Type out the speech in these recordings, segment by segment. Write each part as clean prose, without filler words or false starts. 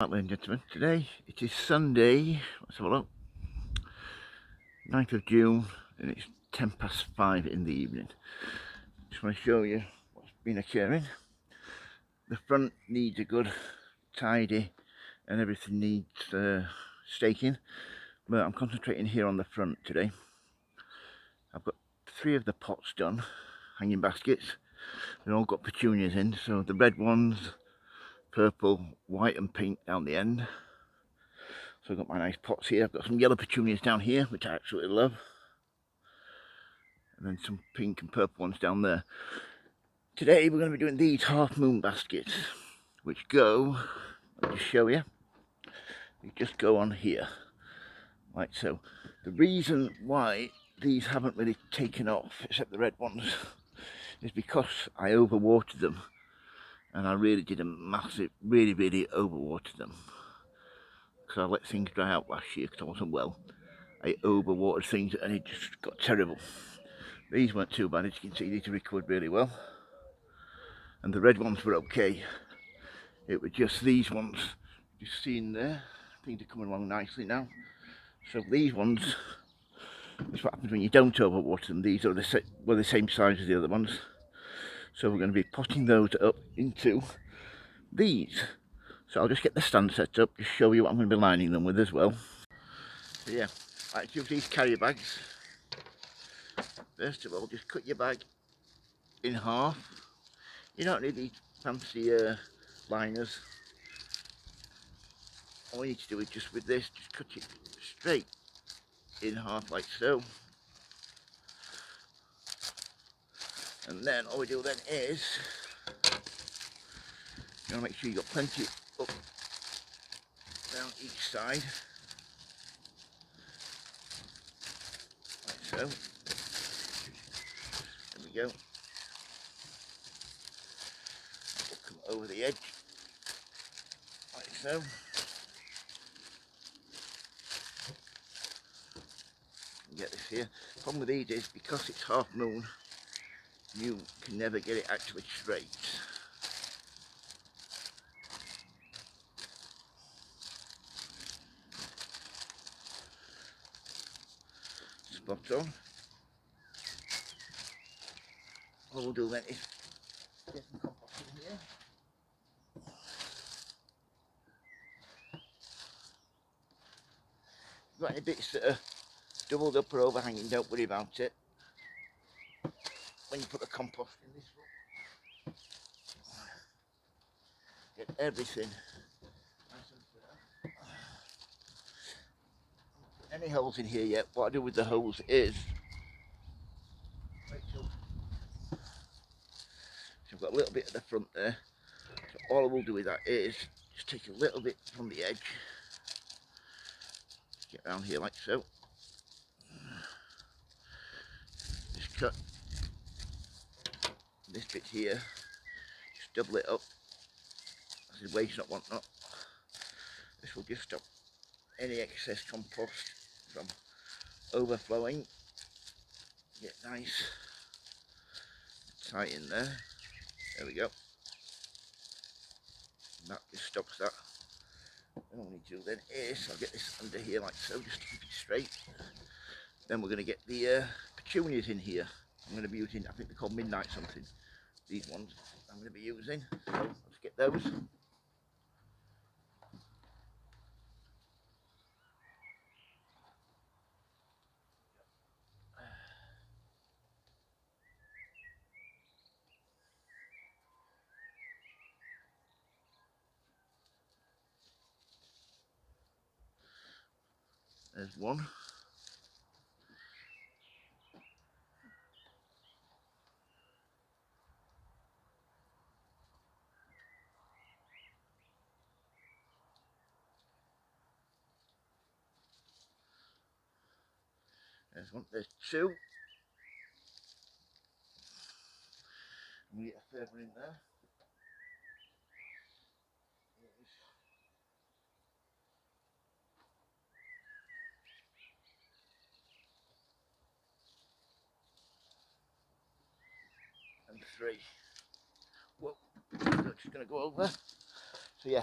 Right, ladies and gentlemen, today it is Sunday, let's have a look, 9th of June, and it's 10 past 5 in the evening. Just want to show you what's been occurring. The front needs a good tidy and everything needs staking, but I'm concentrating here on the front today. I've got 3 of the pots done, hanging baskets. They've all got petunias in, so the red ones, purple, white and pink down the end. So I've got my nice pots here. I've got some yellow petunias down here, which I absolutely love. And then some pink and purple ones down there. Today we're going to be doing these half moon baskets, which go, I'll just show you, they just go on here, like so. The reason why these haven't really taken off, except the red ones, is because I overwatered them. And I really did a massive, really overwatered them. Because I let things dry out last year because I wasn't well. I overwatered things and it just got terrible. These weren't too bad, as you can see, these recovered really well. And the red ones were okay. It was just these ones, just seeing there, things are coming along nicely now. So these ones, that's what happens when you don't overwater them. These are the same size as the other ones. So we're going to be potting those up into these. So I'll just get the stand set up, just show you what I'm going to be lining them with as well. So yeah, I like to use these carrier bags. First of all, just cut your bag in half. You don't need these fancy liners. All you need to do is just with this, just cut it straight in half like so. And then all we do then is, you want to make sure you've got plenty up down each side. Like so. There we go. We'll come over the edge. Like so. Get this here. The problem with these is because it's half moon, you can never get it actually straight. Spot on. What we'll do then is get some compost in here. If you've got any bits that are doubled up or overhanging, don't worry about it. When you put the compost in this one, get everything nice and firm. Any holes in here yet? What I do with the holes is, so I've got a little bit at the front there. So all I will do with that is just take a little bit from the edge, get around here like so. Just cut this bit here, just double it up. This is waste not want not. This will just stop any excess compost from overflowing. Get nice tight in there. There we go. And that just stops that. And all we need to do then is, I'll get this under here like so, just to keep it straight. Then we're going to get the petunias in here. I'm going to be using, I think they're called Midnight something. These ones I'm going to be using. So let's get those. There's one. There's one. There's two. I'm going to get a third one in there. And three. Whoa, I'm just going to go over. So yeah,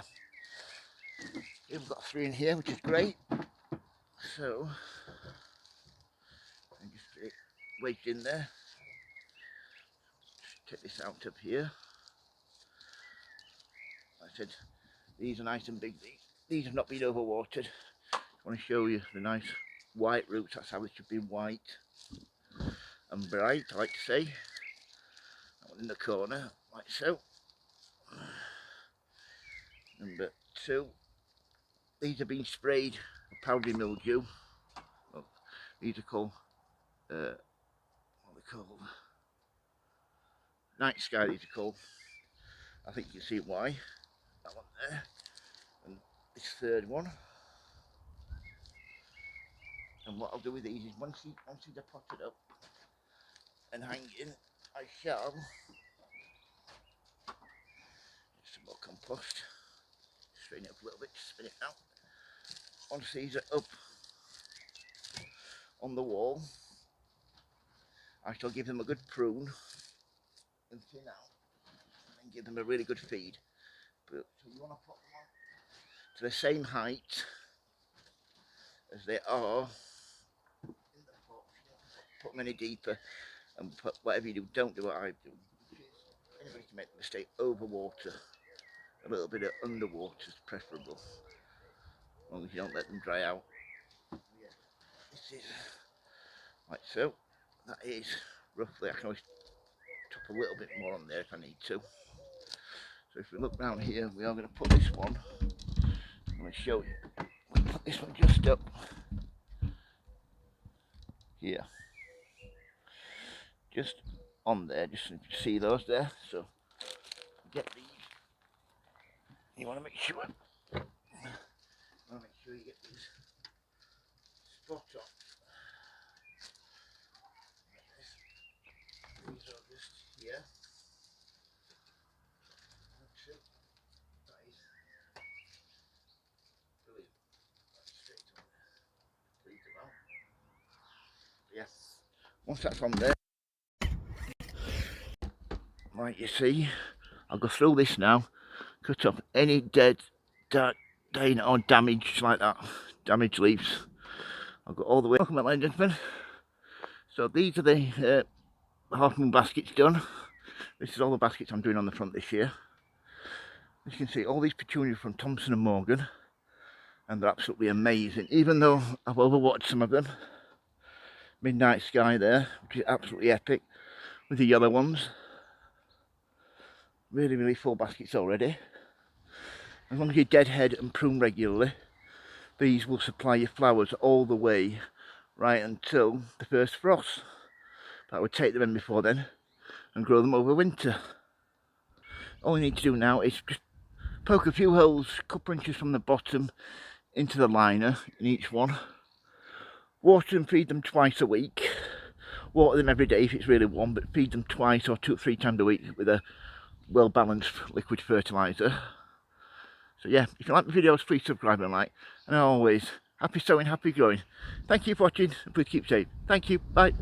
We've got 3 in here, which is great. So, I just weight in there. Take this out up here. Like I said, these are nice and big. These have not been overwatered. I want to show you the nice white roots. That's how they should be, white and bright, I like to say. That one in the corner, like so. Number 2. These have been sprayed for powdery mildew. Well, these are called, what are they called? Night sky, these are called. I think you can see why. That one there. And this 3rd one. And what I'll do with these is once these are potted up and hanging, I shall get some more compost. Strain it up a little bit, spin it out. Once these are up on the wall, I shall give them a good prune and thin out, and give them a really good feed. But so you want to put them on to the same height as they are in the pot. Put them any deeper, and put whatever you do, don't do what I do. Anybody can make the mistake, over water. A little bit of underwater is preferable, as long as you don't let them dry out. This is like so. That is roughly, I can always top a little bit more on there if I need to. So if we look down here, we are going to put this one, I'm going to show you, we'll put this one just up here, just on there, just so you can see those there. So get these, you want to make sure you get these spot on. These are just here. That is brilliant. That's straight on there. Please them out. Yeah. Once that's on there, like you see, I'll go through this now, cut off any dead, or damage like that, damaged leaves. I'll go all the way. Welcome, ladies and gentlemen. So these are the Half Moon baskets done. This is all the baskets I'm doing on the front this year. As you can see, all these petunias from Thompson and Morgan, and they're absolutely amazing. Even though I've overwatered some of them, Midnight Sky there, which is absolutely epic, with the yellow ones. Really, really full baskets already. As long as you deadhead and prune regularly, these will supply your flowers all the way right until the first frost. But I would take them in before then and grow them over winter. All you need to do now is just poke a few holes, a couple inches from the bottom into the liner in each one. Water and feed them twice a week. Water them every day if it's really warm, but feed them twice or 2 or 3 times a week with a well balanced liquid fertiliser. So yeah, if you like my videos, please subscribe and like. And always, happy sowing, happy growing. Thank you for watching, and please keep safe. Thank you, bye.